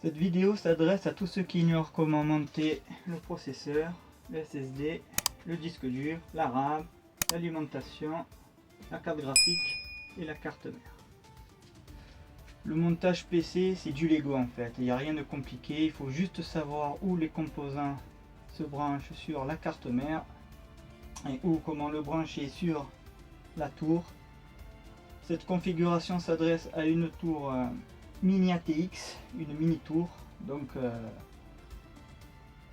Cette vidéo s'adresse à tous ceux qui ignorent comment monter le processeur, le SSD, le disque dur, la RAM, l'alimentation, la carte graphique et la carte mère. Le montage PC, c'est du Lego en fait, il n'y a rien de compliqué, il faut juste savoir où les composants se branchent sur la carte mère et où comment le brancher sur la tour. Cette configuration s'adresse à une tour mini ATX, une mini tour, donc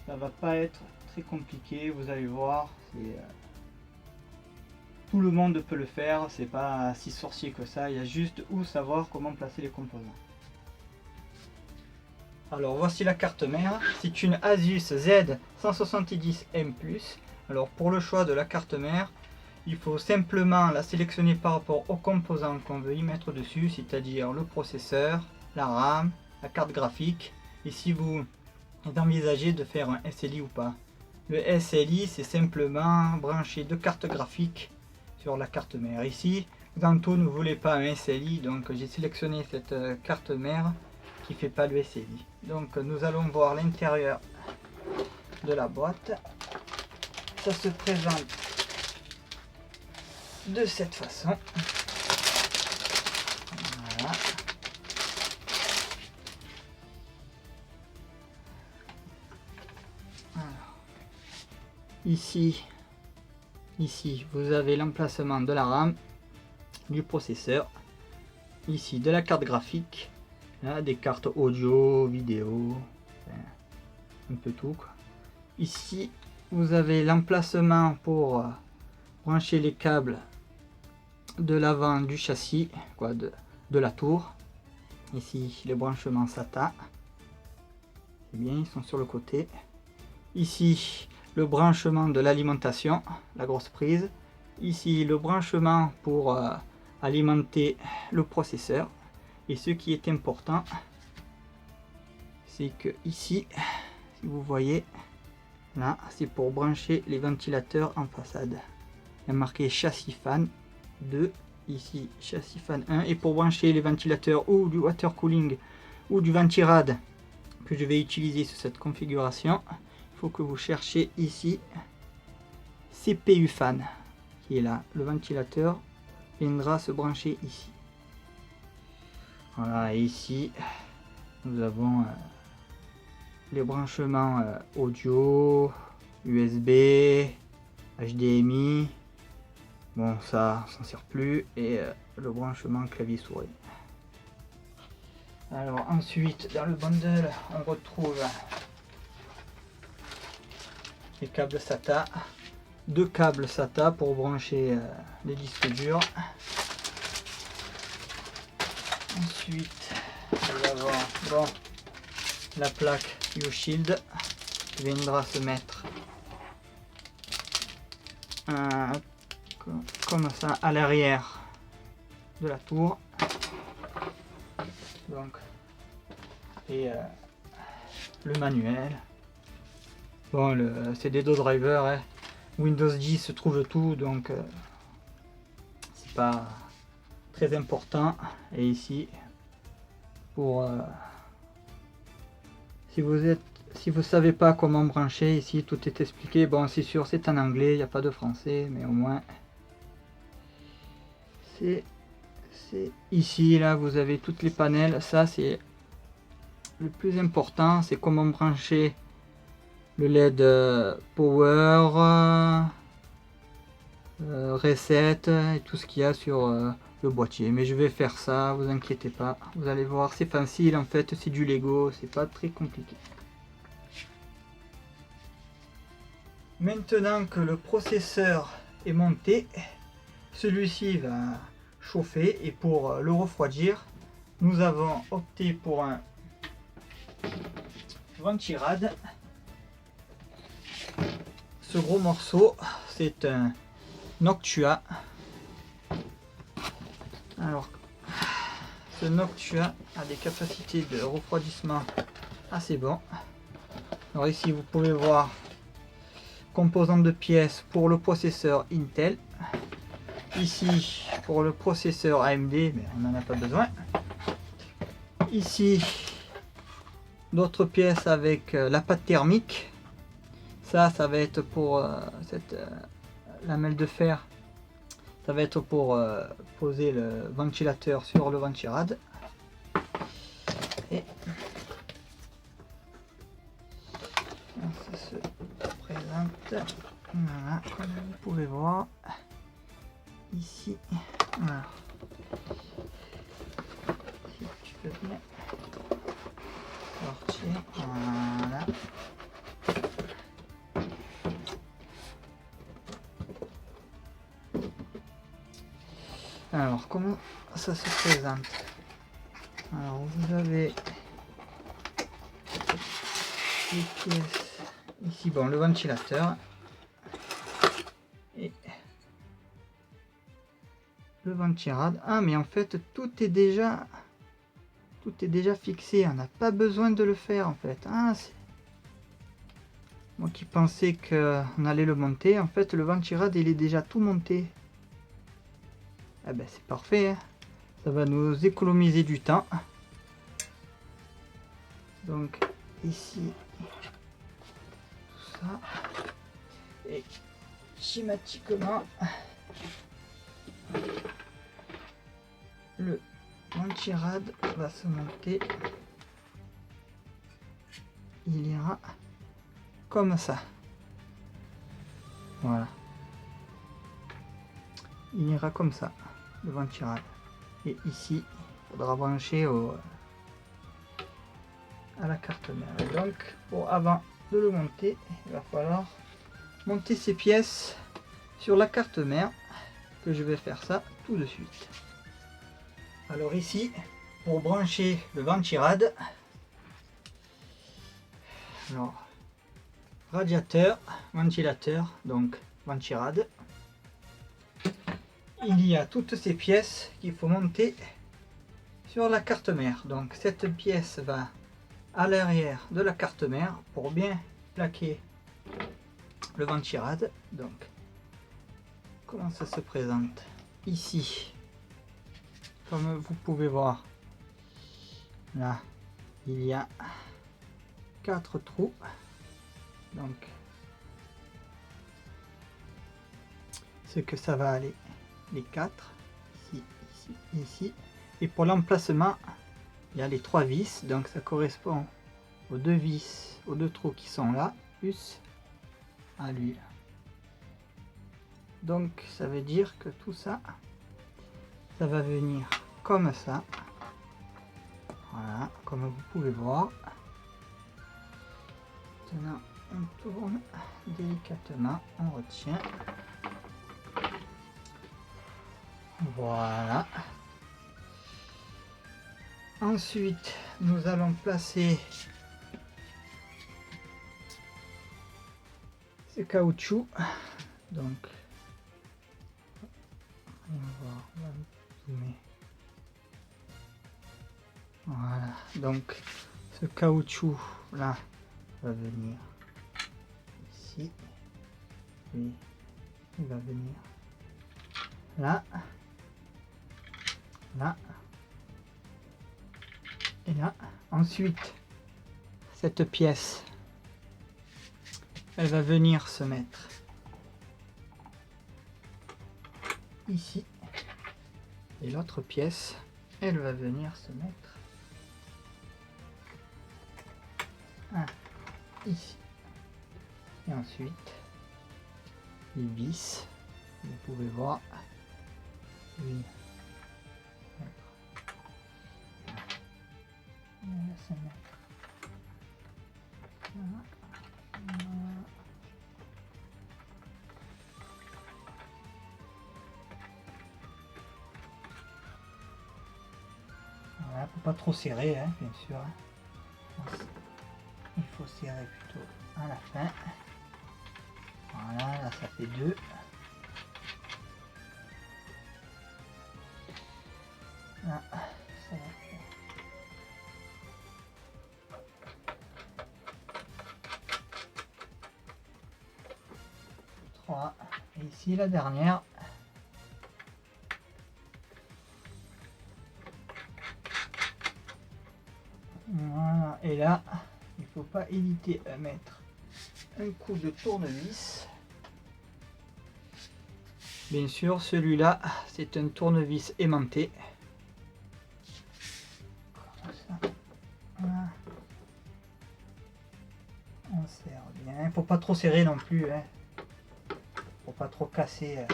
ça va pas être très compliqué, vous allez voir, tout le monde peut le faire, c'est pas si sorcier que ça, il y a juste où savoir comment placer les composants. Alors voici la carte mère, c'est une Asus Z170M+. Alors pour le choix de la carte mère, il faut simplement la sélectionner par rapport aux composants qu'on veut y mettre dessus, c'est-à-dire le processeur, la RAM, la carte graphique, et si vous envisagez de faire un SLI ou pas. Le SLI, c'est simplement brancher deux cartes graphiques sur la carte mère. Ici, Xanto ne voulait pas un SLI, donc j'ai sélectionné cette carte mère qui fait pas le SLI. Donc nous allons voir l'intérieur de la boîte. Ça se présente de cette façon. Voilà. Alors, ici vous avez l'emplacement de la RAM, du processeur, ici de la carte graphique, là, des cartes audio, vidéo, un peu tout quoi. Ici vous avez l'emplacement pour brancher les câbles de l'avant du châssis, quoi, de la tour. Ici les branchements SATA, c'est bien, ils sont sur le côté. Ici le branchement de l'alimentation, la grosse prise. Ici le branchement pour alimenter le processeur. Et ce qui est important, c'est que ici, si vous voyez, là, c'est pour brancher les ventilateurs en façade. Il y a marqué châssis fan 2, ici châssis fan 1. Et pour brancher les ventilateurs ou du water cooling ou du ventirad que je vais utiliser sur cette configuration, il faut que vous cherchiez ici CPU fan qui est là. Le ventilateur viendra se brancher ici. Voilà, et ici nous avons les branchements audio, USB, HDMI. Bon, ça s'en sert plus, et le branchement clavier souris. Alors ensuite dans le bundle on retrouve les câbles SATA, deux câbles SATA pour brancher les disques durs. Ensuite nous avons la plaque U-Shield qui viendra se mettre comme ça à l'arrière de la tour. Donc, et le manuel. Bon, c'est des dos drivers, hein. Windows 10 se trouve tout, donc c'est pas très important. Et ici, pour si vous savez pas comment brancher, ici tout est expliqué. Bon, c'est sûr, c'est en anglais, il n'y a pas de français, mais au moins c'est ici. Là vous avez toutes les panels. Ça c'est le plus important, c'est comment brancher le LED power, reset et tout ce qu'il y a sur le boîtier. Mais je vais faire ça, vous inquiétez pas, vous allez voir, c'est facile en fait, c'est du Lego, c'est pas très compliqué. Maintenant que le processeur est monté, celui-ci va chauffer, et pour le refroidir, nous avons opté pour un ventirad. Ce gros morceau, c'est un Noctua. Alors, ce Noctua a des capacités de refroidissement assez bon. Alors ici, vous pouvez voir composants de pièces pour le processeur Intel. Ici, pour le processeur AMD, mais on n'en a pas besoin. Ici, d'autres pièces avec la pâte thermique. Ça va être pour cette lamelle de fer. Ça va être pour poser le ventilateur sur le ventirad. Et ça se présente. Voilà, comme vous pouvez voir ici. Voilà. Si tu peux bien sortir. Voilà. Alors, comment ça se présente? Alors, vous avez les pièces ici, bon, le ventilateur et le ventirad. Ah, mais en fait, tout est déjà fixé. On n'a pas besoin de le faire en fait. Ah, moi qui pensais qu'on allait le monter, en fait, le ventirad il est déjà tout monté. Ah ben c'est parfait, hein. Ça va nous économiser du temps. Donc ici, tout ça. Et schématiquement, le ventirad va se monter. Il ira comme ça. Voilà. Il ira comme ça, le ventirad. Et ici, il faudra brancher à la carte mère. Donc, avant de le monter, il va falloir monter ces pièces sur la carte mère, que je vais faire ça tout de suite. Alors ici, pour brancher le ventirad, alors, radiateur, ventilateur, donc ventirad. Il y a toutes ces pièces qu'il faut monter sur la carte mère. Donc cette pièce va à l'arrière de la carte mère pour bien plaquer le ventirad. Donc comment ça se présente ici? Comme vous pouvez voir, là il y a 4 trous. Donc ce que ça va aller, les 4 ici, ici, ici. Et pour l'emplacement, il y a les 3 vis, donc ça correspond aux 2 vis, aux 2 trous qui sont là, plus à l'huile. Donc ça veut dire que tout ça, ça va venir comme ça. Voilà, comme vous pouvez voir. Maintenant, on tourne délicatement, on retient. Voilà. Ensuite, nous allons placer ce caoutchouc. Donc, on va zoomer. Voilà. Donc, ce caoutchouc là va venir ici. Puis, il va venir là, là. Et là, ensuite, cette pièce, elle va venir se mettre ici. Et l'autre pièce, elle va venir se mettre ici. Et ensuite, les vis, vous pouvez voir, une, se mettre là. Voilà, faut pas trop serrer, hein, bien sûr. Il faut serrer plutôt à la fin. Voilà, là ça fait 2. Là, ça va faire 3. Et ici la dernière. Voilà, Et là, il ne faut pas hésiter à mettre un coup de tournevis. Bien sûr, celui-là, c'est un tournevis aimanté. Comme ça. Voilà. On serre bien. Il ne faut pas trop serrer non plus. Hein. Faut pas trop casser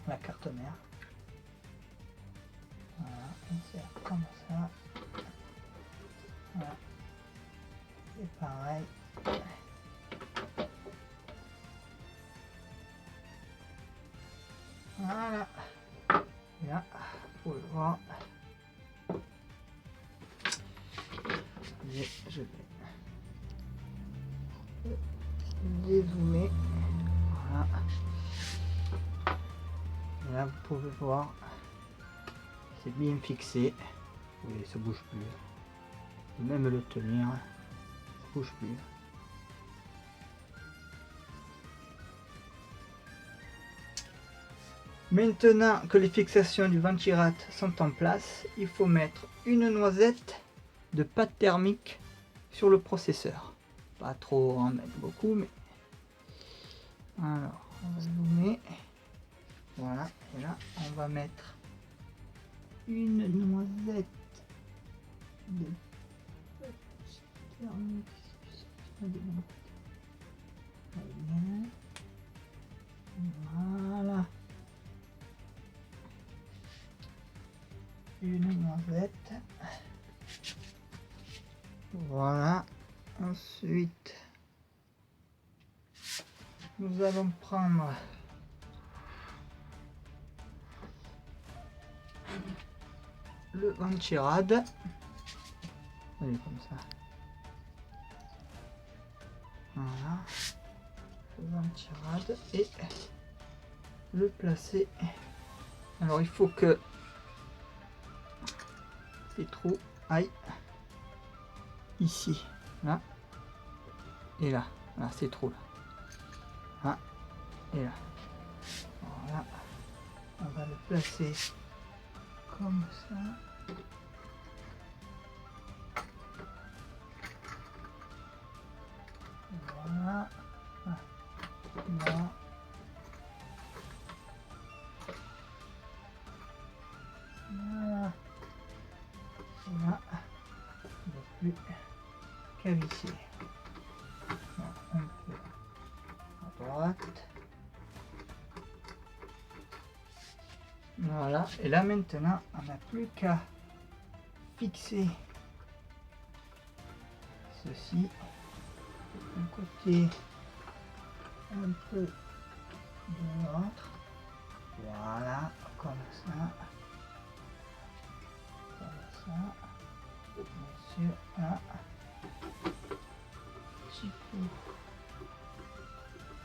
la carte mère. Voilà, on serre comme ça. Voilà. C'est pareil. Voilà. Et là, vous pouvez voir. Et je vais dézoomer. Voilà. Et là, vous pouvez voir. C'est bien fixé. Vous voyez, ça bouge plus. Même le tenir, ça bouge plus. Maintenant que les fixations du ventirate sont en place, il faut mettre une noisette de pâte thermique sur le processeur. Pas trop en mettre beaucoup, mais alors on va zoomer. Voilà, et là on va mettre une noisette de pâte thermique. Voilà. Une noisette. Voilà. Ensuite, nous allons prendre le ventirad. Allez, comme ça. Voilà. Le ventirad et le placer. Alors, il faut que ces trous aillent ici, là et là. Voilà, ces trous là. Là et là. Voilà. On va le placer comme ça. Voilà. Là. Voilà. Là. Il n'y a plus qu'à visser. Un peu à droite. Voilà. Et là maintenant, on n'a plus qu'à fixer ceci. Un côté, un peu de l'autre. Voilà, comme ça. Comme ça. Bien sûr, là. Petit coup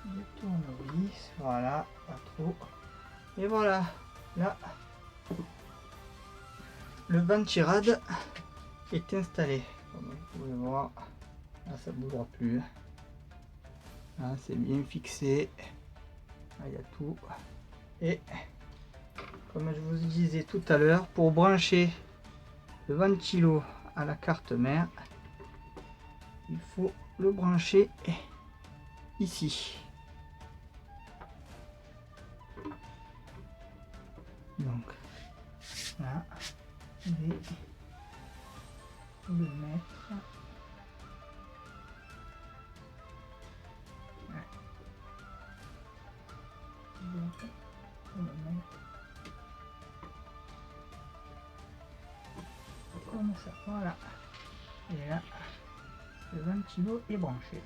de tournevis. Voilà, pas trop. Et voilà, là, le ventirad est installé. Comme vous pouvez voir, là, ça ne bougera plus. Là, c'est bien fixé. Là, il y a tout. Et comme je vous disais tout à l'heure, pour brancher le ventilo à la carte mère, il faut le brancher ici. Donc là, je vais le mettre. Comme ça, voilà. Et là, le ventilo est branché.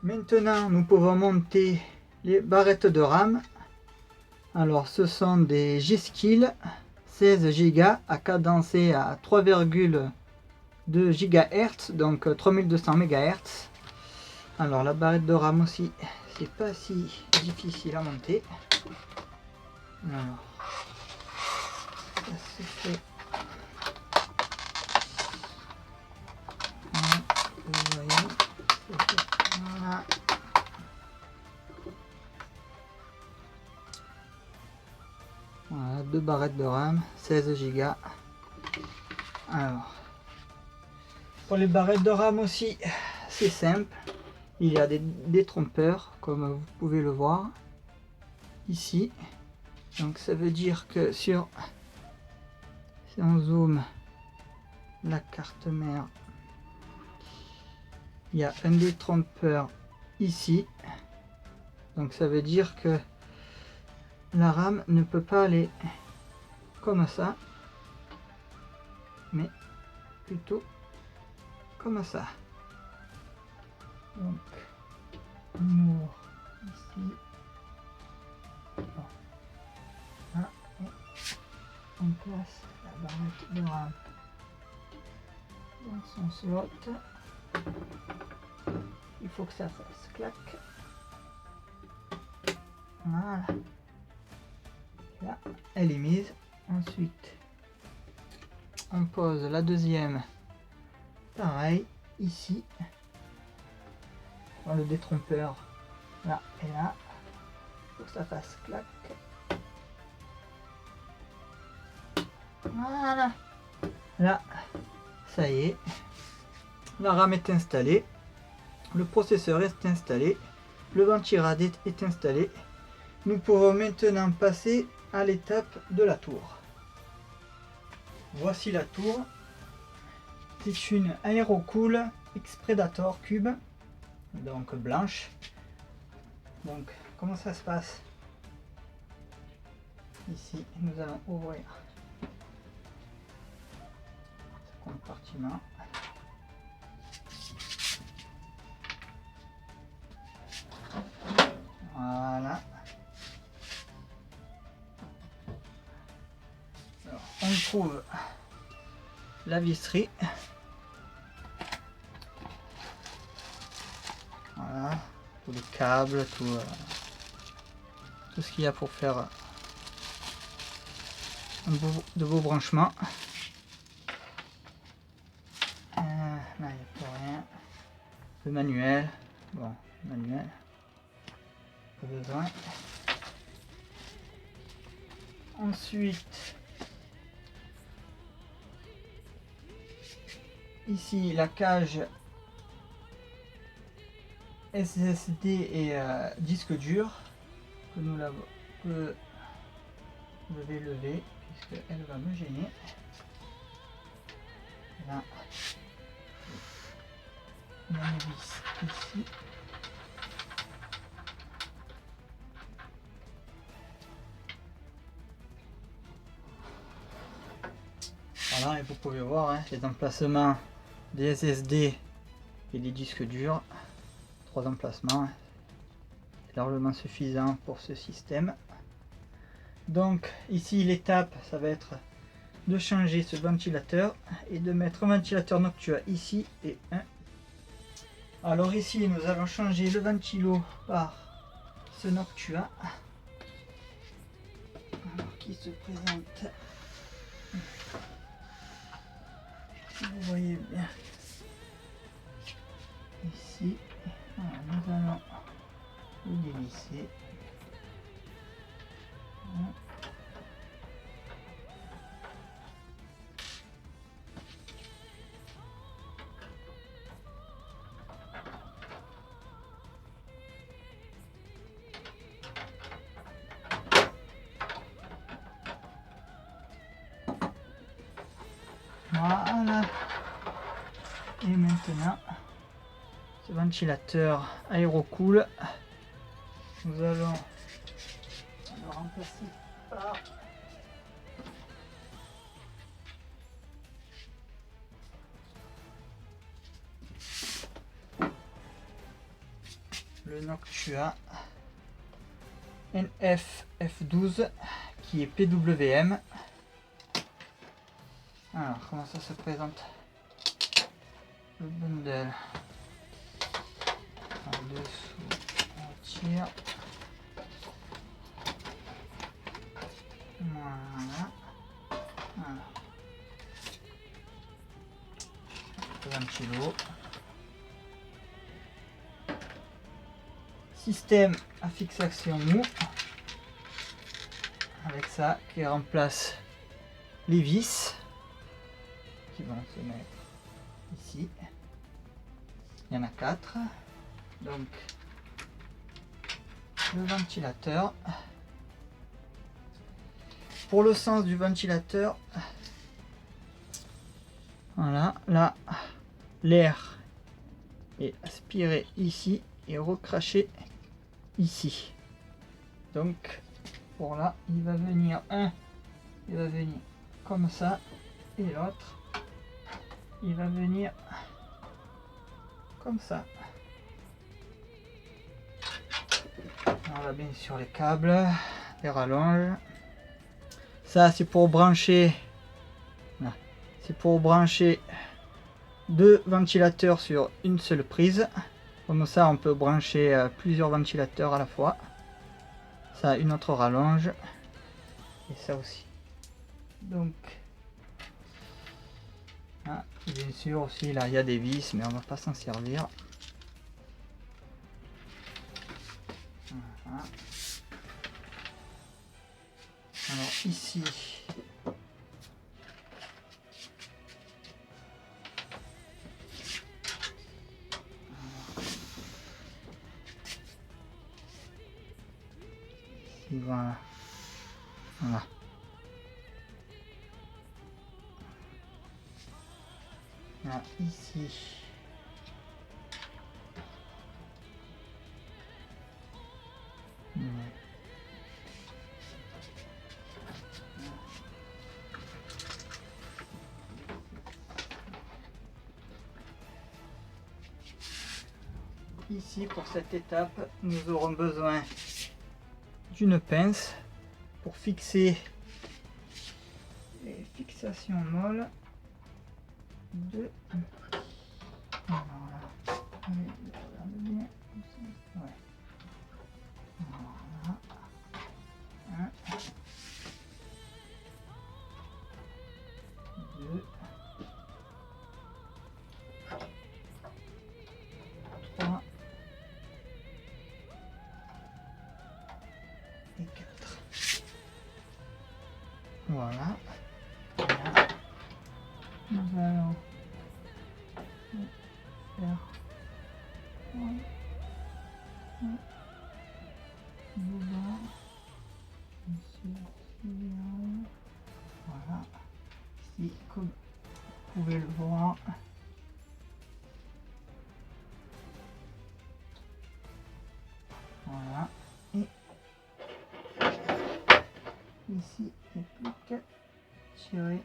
Maintenant, nous pouvons monter les barrettes de RAM. Alors, ce sont des G-Skill 16 Go à cadencer à 3,2 GHz, donc 3200 MHz. Alors, la barrette de RAM aussi, c'est pas si difficile à monter. Alors, ça se fait. Vous voyez, voilà. 2 barrettes de RAM, 16 Go. Alors, pour les barrettes de RAM aussi, c'est simple. Il y a des détrompeurs, comme vous pouvez le voir ici. Donc ça veut dire que si on zoome la carte mère, il y a un détrompeur ici. Donc ça veut dire que la RAM ne peut pas aller comme ça, mais plutôt comme ça. Donc on ouvre ici. Bon. Là, et on place la barrette de RAM dans son slot. Il faut que ça fasse clac. Voilà. Là, elle est mise. Ensuite, on pose la deuxième. Pareil, ici. Dans le détrompeur. Là et là. Il faut que ça fasse clac. Voilà. Là, ça y est. La RAM est installée. Le processeur est installé. Le ventirad est installé. Nous pouvons maintenant passer à l'étape de la tour. Voici la tour. C'est une Aerocool X-Predator Cube, donc blanche. Donc comment ça se passe? Ici nous allons ouvrir ce compartiment. Voilà. Alors, on trouve la visserie. Voilà, tous les câbles, tout ce qu'il y a pour faire de beaux branchements. Là, il n'y a plus rien. Le manuel. Bon, manuel. Pas besoin. Ensuite, ici la cage SSD et disque dur que je vais lever puisqu'elle va me gêner. Là, on a une vis ici. Voilà, et vous pouvez voir hein, les emplacements des SSD et des disques durs. 3 emplacements, c'est largement suffisant pour ce système. Donc ici l'étape, ça va être de changer ce ventilateur et de mettre un ventilateur Noctua ici et un. Alors ici nous allons changer le ventilo par ce Noctua qui se présente. Si vous voyez bien ici, voilà, nous allons le dévisser. Voilà. Et maintenant, ce ventilateur Aerocool, nous allons le remplacer par le Noctua NF-F12 qui est PWM. Alors, comment ça se présente? Le bundle. En dessous, on tire. Voilà. Voilà. Le ventilo. Système à fixation mou. avec ça qui remplace les vis qui vont se mettre ici. Il y en a 4. Donc le ventilateur. Pour le sens du ventilateur, voilà, là, l'air est aspiré ici et recraché ici. Donc pour là, il va venir il va venir comme ça, et l'autre, il va venir comme ça. Voilà, bien sûr les câbles, les rallonges. Ça c'est pour brancher. C'est pour brancher 2 ventilateurs sur une seule prise. Comme ça on peut brancher plusieurs ventilateurs à la fois. Ça, une autre rallonge. Et ça aussi. Donc, bien sûr aussi là il y a des vis, mais on va pas s'en servir. Voilà. Alors ici, voilà. Voilà. Là, ici. Ici, pour cette étape, nous aurons besoin d'une pince pour fixer les fixations molles de... Voilà. Bien. Ouais. Voilà. 1, 2, 3 et 4. Voilà. Là, nous allons faire voilà. Ici, comme vous pouvez le voir, voilà. Et ici, il n'y a plus qu'à tirer.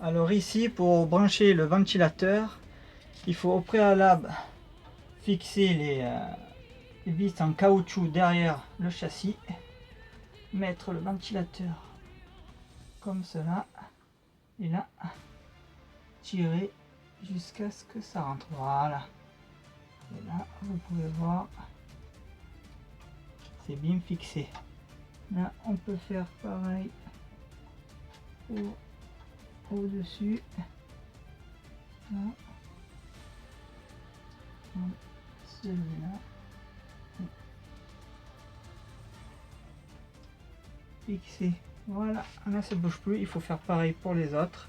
Alors ici, pour brancher le ventilateur, il faut au préalable fixer les vis en caoutchouc derrière le châssis, mettre le ventilateur comme cela, et là, tirer jusqu'à ce que ça rentre. Voilà. Et là, vous pouvez voir, c'est bien fixé. Là, on peut faire pareil pour au-dessus. Là. Celui-là. Fixé. Voilà, là ça ne bouge plus, il faut faire pareil pour les autres.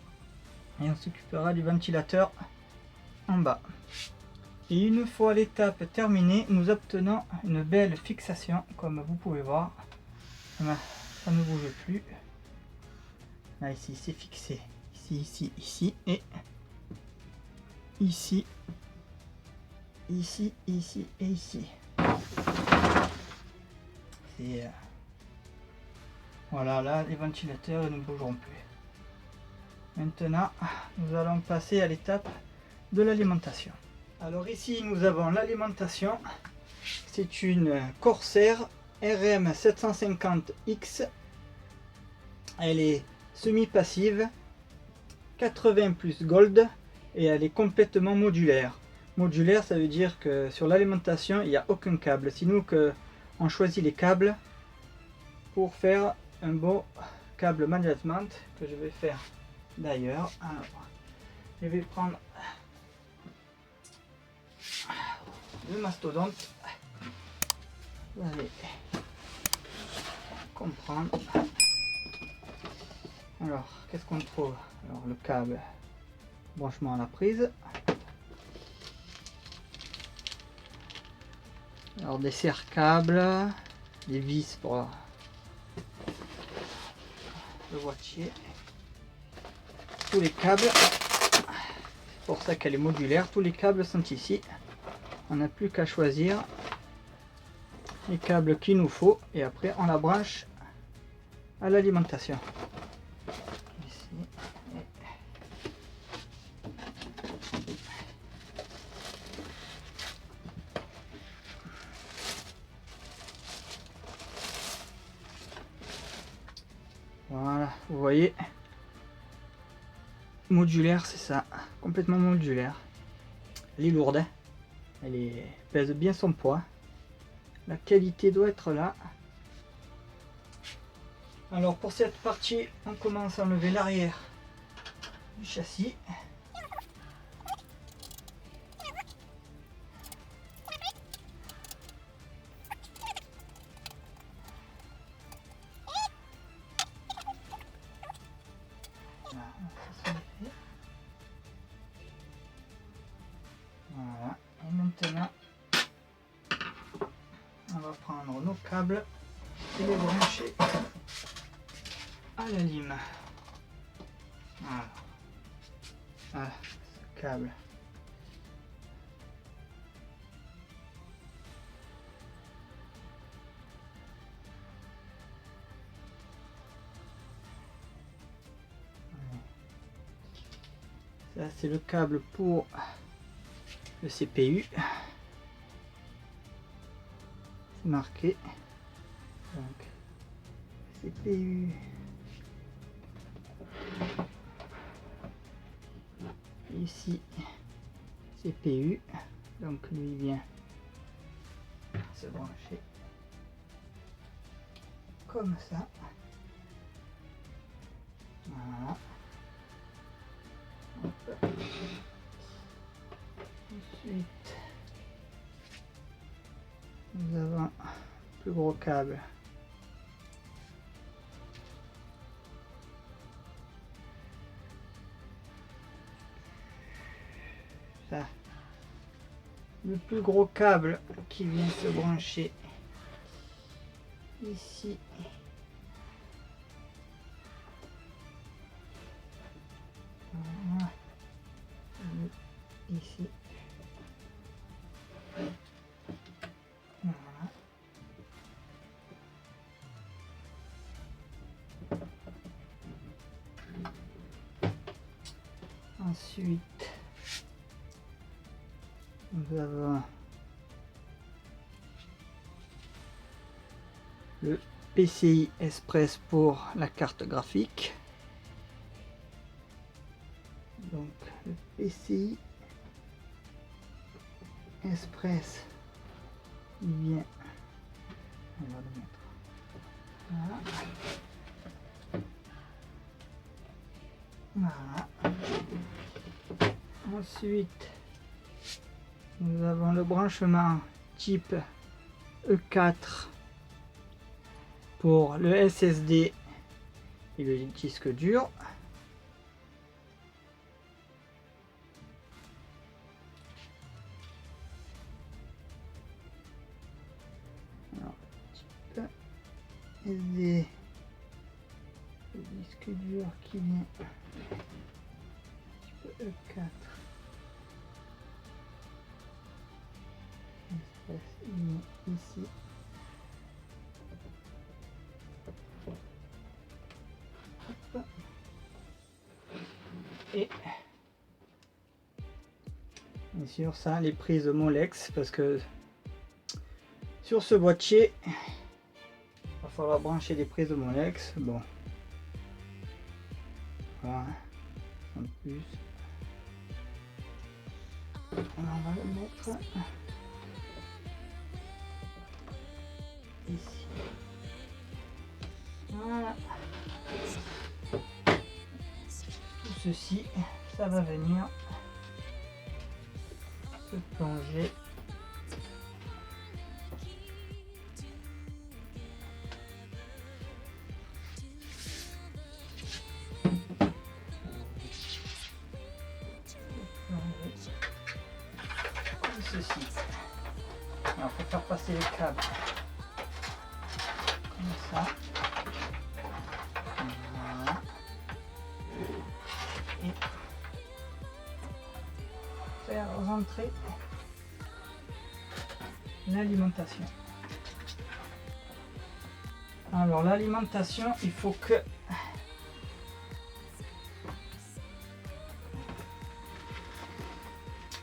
Et on s'occupera du ventilateur en bas. Et une fois l'étape terminée, nous obtenons une belle fixation, comme vous pouvez voir. Là, ça ne bouge plus. Là, ici, c'est fixé. Ici, ici, ici, et ici, ici, ici et ici. C'est... Voilà, là, les ventilateurs ne bougeront plus. Maintenant, nous allons passer à l'étape de l'alimentation. Alors ici, nous avons l'alimentation. C'est une Corsair RM 750X. Elle est semi-passive, 80 plus gold, et elle est complètement modulaire. Modulaire, ça veut dire que sur l'alimentation, il n'y a aucun câble. Sinon, on choisit les câbles pour faire un beau câble management que je vais faire d'ailleurs. Alors, je vais prendre le mastodonte. Allez, comprendre. Alors, qu'est-ce qu'on trouve? Alors, le câble, branchement à la prise. Alors, des serre-câbles, des vis pour le boîtier. Tous les câbles, c'est pour ça qu'elle est modulaire, tous les câbles sont ici. On n'a plus qu'à choisir les câbles qu'il nous faut et après on la branche à l'alimentation. Ici. Voilà, vous voyez, modulaire, c'est ça, complètement modulaire. Elle est lourde, hein. Elle pèse bien son poids. La qualité doit être là. Alors pour cette partie, on commence à enlever l'arrière du châssis. Voilà, et maintenant on va prendre nos câbles et les brancher à la lime. Voilà, voilà ce câble. Ça c'est le câble pour le CPU. C'est marqué. Donc, CPU. Ici, CPU. Donc lui vient se brancher comme ça. Voilà. Hop. Ensuite, nous avons le plus gros câble. Ça. Le plus gros câble qui vient se brancher ici. Voilà. Ici. Voilà. Ensuite, nous avons le PCI Express pour la carte graphique. Donc le PCI Express, il vient, on va le mettre là. Voilà. Ensuite, nous avons le branchement type E4 pour le SSD et le disque dur. Alors, type SD, le disque dur qui vient type E4. Ici. Hop. Et bien sûr ça, les prises Molex, parce que sur ce boîtier il va falloir brancher des prises Molex. Bon, voilà, en plus on va le mettre ici. Voilà. Tout ceci, ça va venir se plonger passer les câbles comme ça. Voilà. Et faire rentrer l'alimentation. Alors l'alimentation, il faut que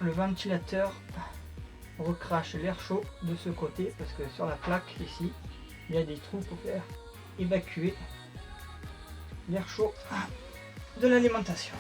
le ventilateur recrache l'air chaud de ce côté, parce que sur la plaque ici il y a des trous pour faire évacuer l'air chaud de l'alimentation.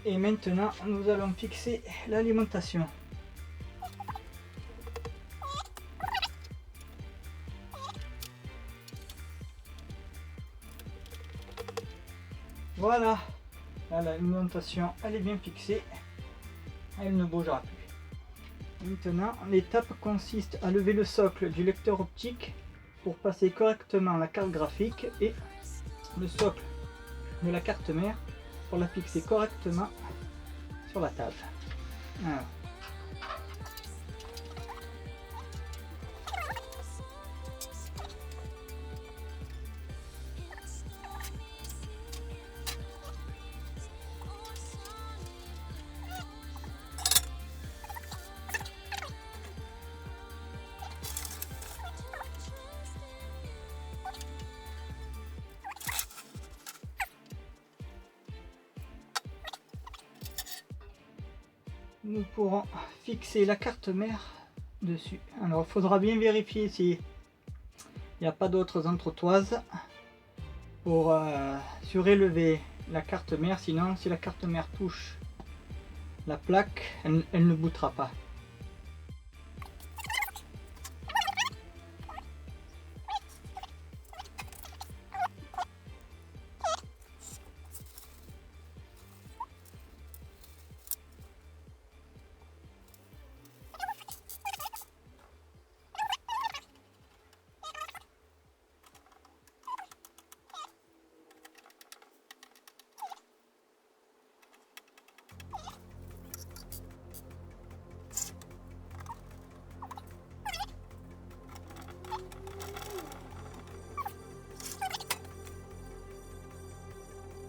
Et maintenant, nous allons fixer l'alimentation. Voilà, là, l'alimentation, elle est bien fixée. Elle ne bougera plus. Maintenant, l'étape consiste à lever le socle du lecteur optique pour passer correctement la carte graphique et le socle de la carte mère pour la fixer correctement sur la table. Alors. Nous pourrons fixer la carte mère dessus. Alors il faudra bien vérifier s'il n'y a pas d'autres entretoises pour surélever la carte mère, sinon si la carte mère touche la plaque, elle ne bootera pas.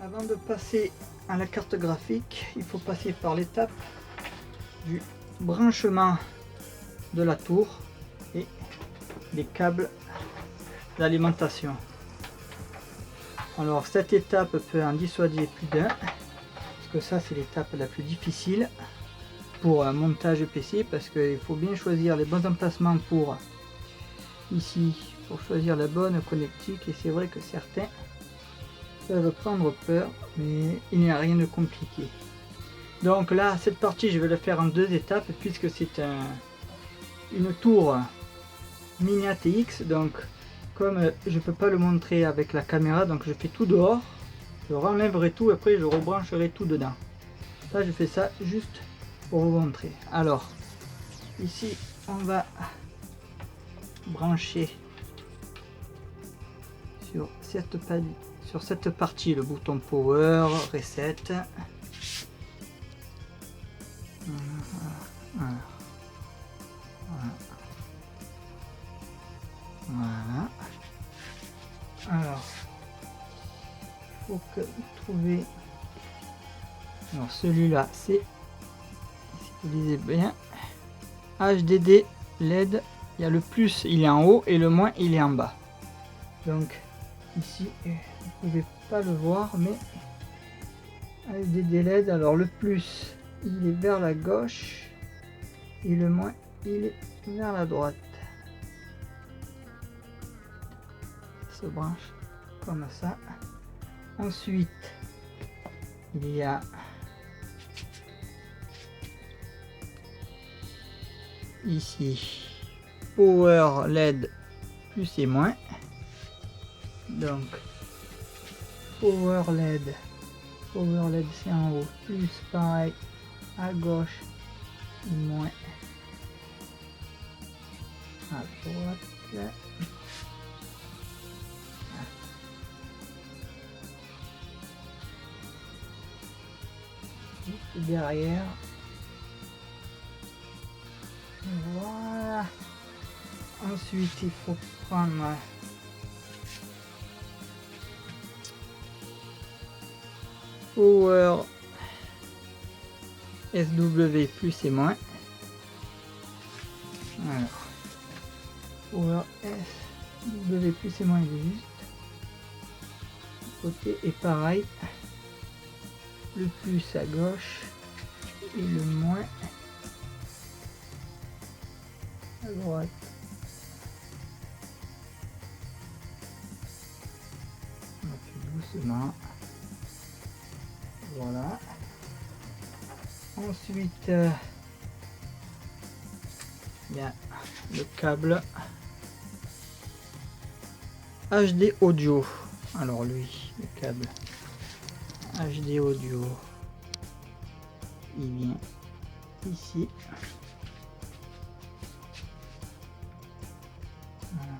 Avant de passer à la carte graphique, il faut passer par l'étape du branchement de la tour et des câbles d'alimentation. Alors cette étape peut en dissuader plus d'un, parce que ça c'est l'étape la plus difficile pour un montage PC, parce qu'il faut bien choisir les bons emplacements pour ici, pour choisir la bonne connectique, et c'est vrai que certains peuvent prendre peur, mais il n'y a rien de compliqué. Donc là, cette partie, je vais le faire en deux étapes, puisque c'est une tour mini ATX. Donc, comme je peux pas le montrer avec la caméra, donc je fais tout dehors. Je renlèverai tout, après je rebrancherai tout dedans. Là, je fais ça juste pour vous montrer. Alors, ici, on va brancher sur cette partie le bouton power, reset. Voilà. Alors, il faut que vous trouviez. Alors celui-là, c'est, si vous lisez bien, HDD LED. Il y a le plus, il est en haut, et le moins, il est en bas. Donc ici, vous pouvez pas le voir, mais HDD LED. Alors le plus, il est vers la gauche, et le moins, il est vers la droite. Se branche comme ça. Ensuite, il y a ici Power LED plus et moins. Donc Power LED Power LED c'est en haut, plus pareil à gauche, moins à droite. Là. Et derrière, voilà. Ensuite il faut prendre Power SW plus et moins. Alors, Power SW plus et moins, il est juste côté, et pareil, le plus à gauche et le moins à droite. On fait doucement. Voilà. Ensuite, il y a le câble HD audio. Alors lui, le câble HD audio, il vient ici. Voilà.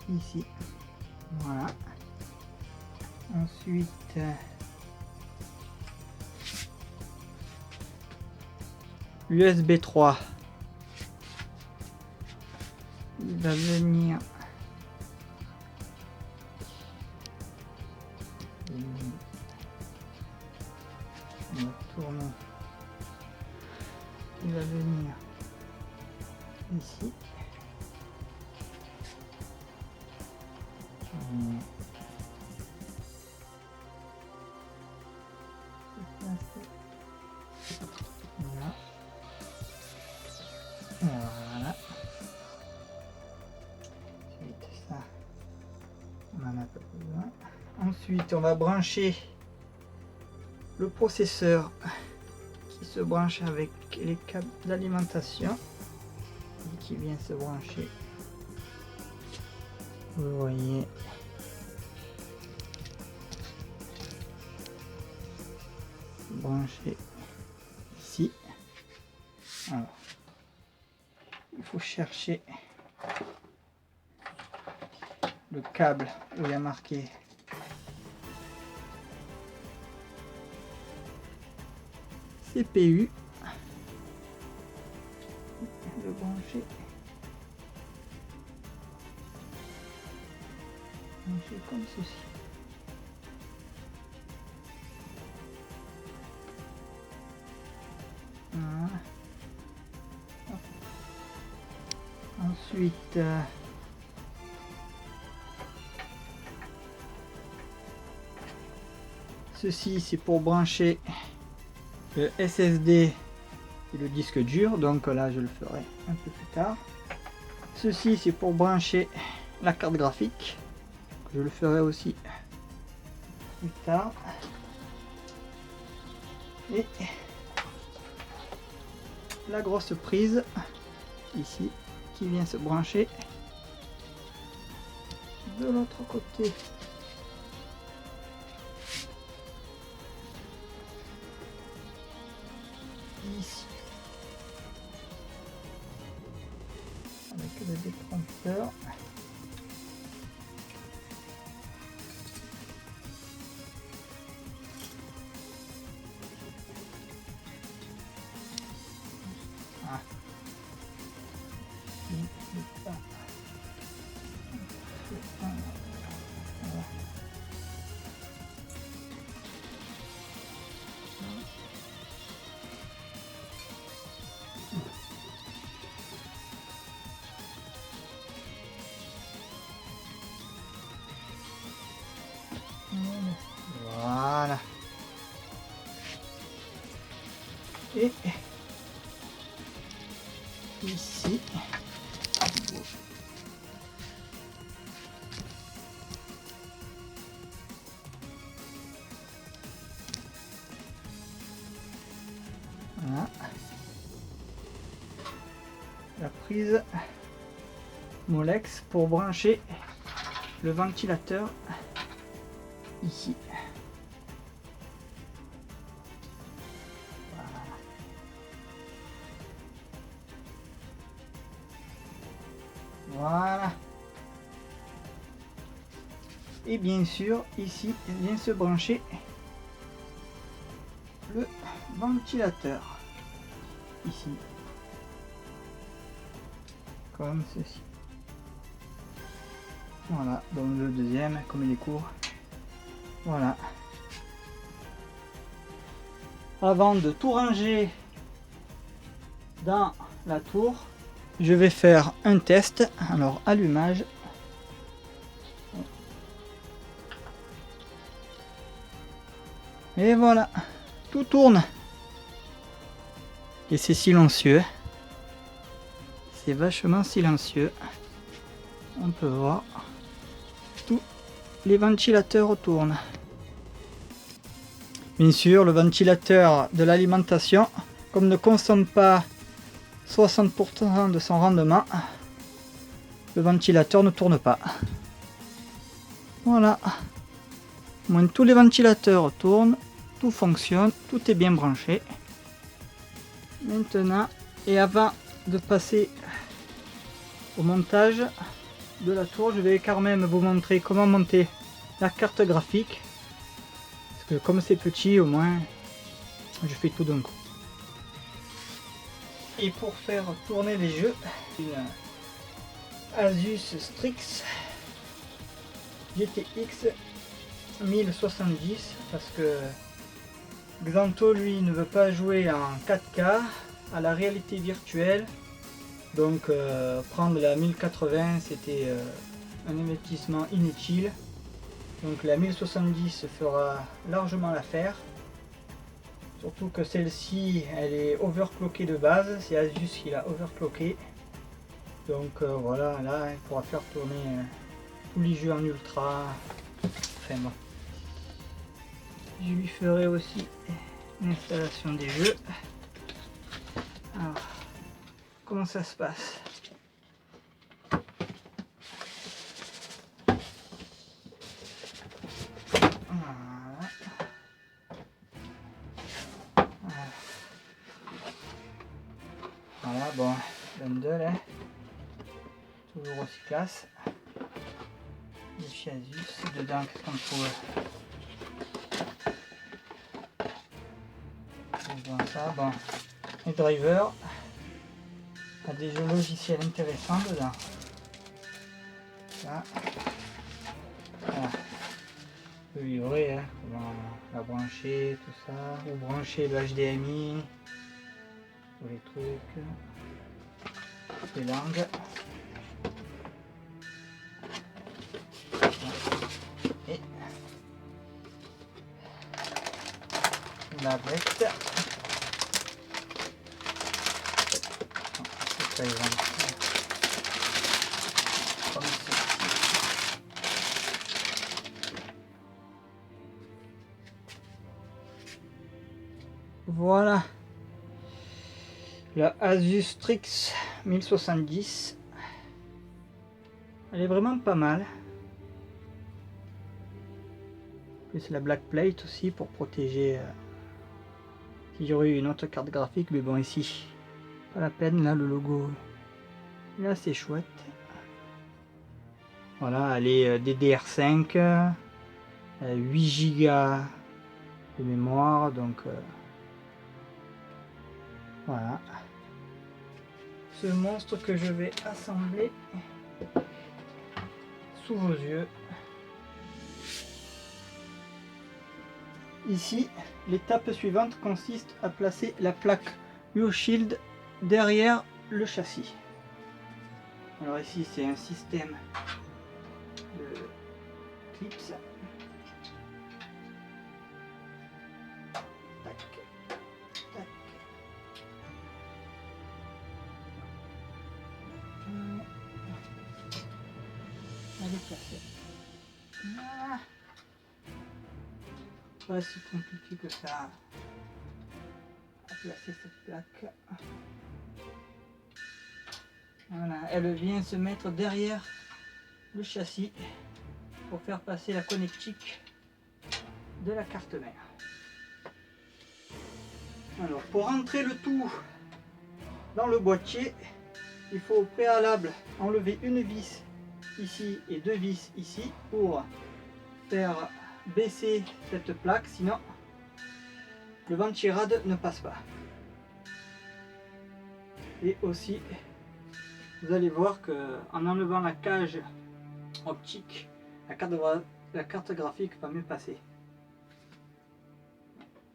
Ici. Voilà. Ensuite, USB 3. Il va venir on va tourner. Il va venir ici. Voilà. Voilà. Ensuite, ça, on en a pas besoin. Ensuite, on va brancher le processeur qui se branche avec les câbles d'alimentation et qui vient se brancher. Vous voyez. Branché ici. Alors, il faut chercher le câble où il y a marqué CPU. Le brancher. Brancher comme ceci. Voilà. Ensuite, ceci c'est pour brancher le SSD et le disque dur, donc là je le ferai un peu plus tard. Ceci c'est pour brancher la carte graphique, je le ferai aussi plus tard. Et la grosse prise ici qui vient se brancher de l'autre côté. Ici. Avec le détrompeur. Ah. prise Molex pour brancher le ventilateur ici. Voilà. Et bien sûr, ici vient se brancher le ventilateur. Ici. Comme ceci. Voilà, donc le deuxième, comme il est court. Voilà. Avant de tout ranger dans la tour, je vais faire un test. Alors, allumage. Et voilà, tout tourne. Et c'est silencieux. C'est vachement silencieux. On peut voir. Tous les ventilateurs tournent. Bien sûr, le ventilateur de l'alimentation, comme ne consomme pas 60% de son rendement, le ventilateur ne tourne pas. Voilà. Au moins tous les ventilateurs tournent, tout fonctionne, tout est bien branché. Maintenant, et avant de passer au montage de la tour, je vais quand même vous montrer comment monter la carte graphique. Parce que comme c'est petit, au moins, je fais tout d'un coup. Et pour faire tourner les jeux, une Asus Strix GTX 1070, parce que Xanto lui ne veut pas jouer en 4K à la réalité virtuelle, donc prendre la 1080 c'était un investissement inutile, donc la 1070 fera largement l'affaire, surtout que celle-ci elle est overclockée de base, c'est Asus qui l'a overclockée, donc voilà, là il pourra faire tourner tous les jeux en ultra, enfin bon. Je lui ferai aussi l'installation des jeux. Alors, comment ça se passe? Voilà. Voilà, bon, bundle, hein. Toujours aussi classe. Les chez Asus, dedans, qu'est-ce qu'on trouve? Ça, bon, les drivers, il y a des jeux logiciels intéressants dedans. Ça, voilà. On peut livrer, hein, comment la brancher, tout ça, ou brancher le HDMI, tous les trucs, les langues. Et la bête. Voilà la Asus Strix 1070, elle est vraiment pas mal. Plus la black plate aussi pour protéger si j'aurais eu une autre carte graphique, mais bon ici pas la peine, là le logo là c'est chouette. Voilà, elle est DDR5, 8 Go de mémoire, donc voilà ce monstre que je vais assembler sous vos yeux. Ici, l'étape suivante consiste à placer la plaque U-Shield derrière le châssis. Alors ici c'est un système de clips. Tac, tac. Elle est placée. Voilà. Pas si compliqué que ça à placer cette plaque. Voilà, elle vient se mettre derrière le châssis pour faire passer la connectique de la carte mère. Alors pour rentrer le tout dans le boîtier, il faut au préalable enlever une vis ici et deux vis ici pour faire baisser cette plaque, sinon le ventirad ne passe pas. Et aussi vous allez voir que en enlevant la cage optique, la carte graphique va mieux passer.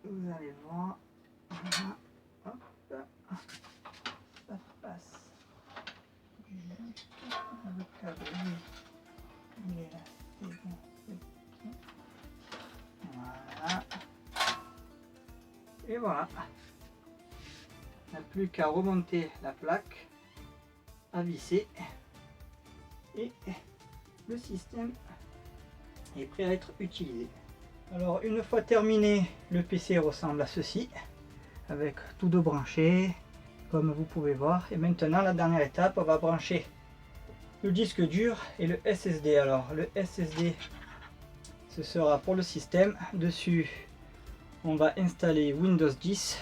Vous allez voir, voilà. Hop, ça passe juste le câble, il est là, c'est bon, c'est ok. Voilà, et voilà, il n'y a plus qu'à remonter la plaque, à visser, et le système est prêt à être utilisé. Alors une fois terminé, le PC ressemble à ceci, avec tous deux branchés, comme vous pouvez voir. Et maintenant la dernière étape, on va brancher le disque dur et le SSD. Alors le SSD, ce sera pour le système. Dessus, on va installer Windows 10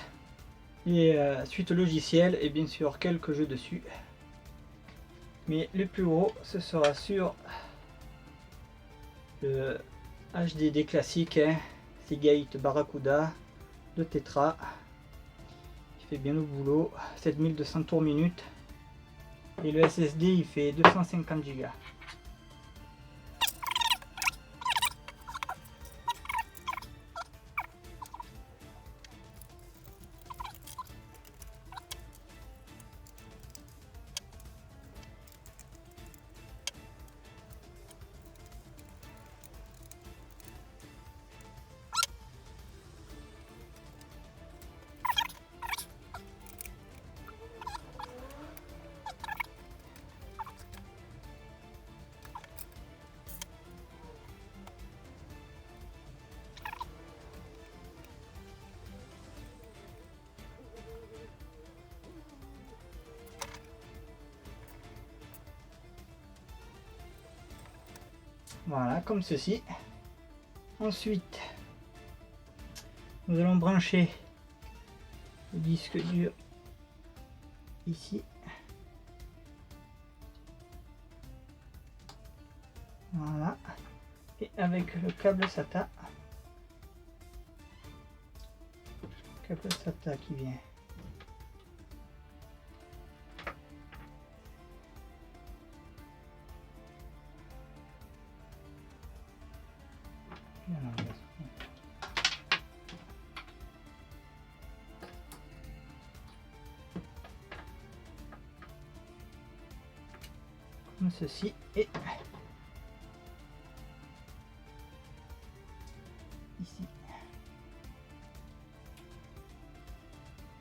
et suite logicielle et bien sûr quelques jeux dessus. Mais le plus gros, ce sera sur le HDD classique, hein, Seagate Barracuda de Tetra, qui fait bien le boulot, 7200 tours minute, et le SSD il fait 250 Go. Voilà, comme ceci. Ensuite, nous allons brancher le disque dur ici. Voilà. Et avec le câble SATA. Câble SATA qui vient. Comme ceci et ici.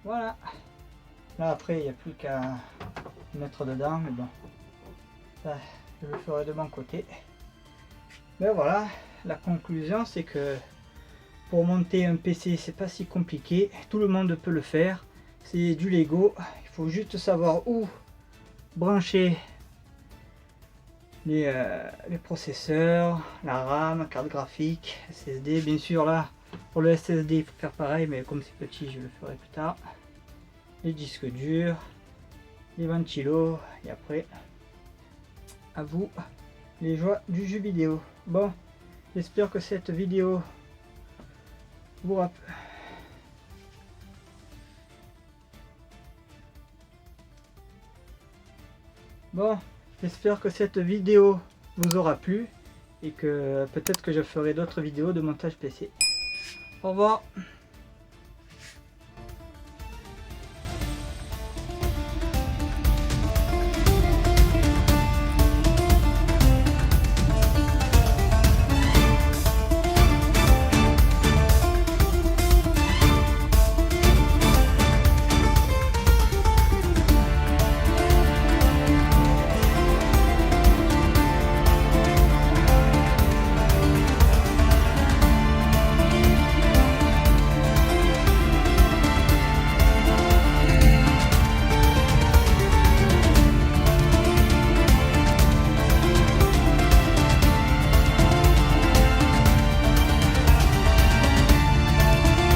Voilà. Là après il n'y a plus qu'à mettre dedans, mais bon, ça, je le ferai de mon côté. Ben voilà, la conclusion c'est que pour monter un PC c'est pas si compliqué, tout le monde peut le faire, c'est du Lego, il faut juste savoir où brancher les processeurs, la RAM, carte graphique, SSD. Bien sûr là pour le SSD il faut faire pareil, mais comme c'est petit je le ferai plus tard. Les disques durs, les ventilos, et après à vous les joies du jeu vidéo. Bon, j'espère que cette vidéo vous rappelle. Bon, j'espère que cette vidéo vous aura plu et que peut-être que je ferai d'autres vidéos de montage PC. Au revoir.